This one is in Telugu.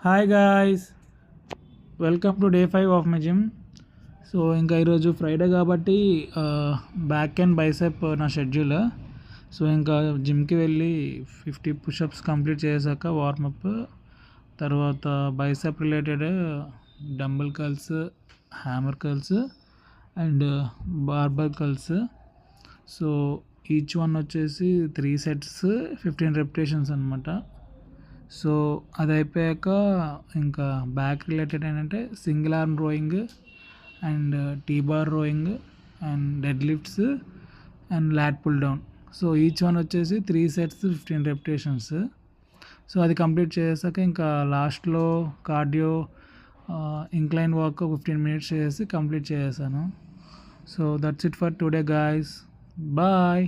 Hi guys, welcome to day 5 of my gym. So ఇంకా ఈరోజు ఫ్రైడే కాబట్టి బ్యాక్ అండ్ బైసెప్ నా షెడ్యూల్. సో ఇంకా జిమ్కి వెళ్ళి 50 పుషప్స్ కంప్లీట్ చేశాక వార్మప్, తర్వాత bicep related dumbbell curls, hammer curls and barber curls. So each one వచ్చేసి 3 సెట్స్ 15 రెపిటేషన్స్ అనమాట. సో అది అయిపోయాక ఇంకా బ్యాక్ రిలేటెడ్ ఏంటంటే single arm rowing and T bar rowing and dead lifts and lat pull down. So each one వచ్చేసి 3 సెట్స్ 15 రెపిటేషన్స్. సో అది కంప్లీట్ చేసాక ఇంకా లాస్ట్లో కార్డియో ఇంక్లైన్ వాక్ 15 మినిట్స్ చేసి కంప్లీట్ చేసేసాను. So that's it for today guys, bye.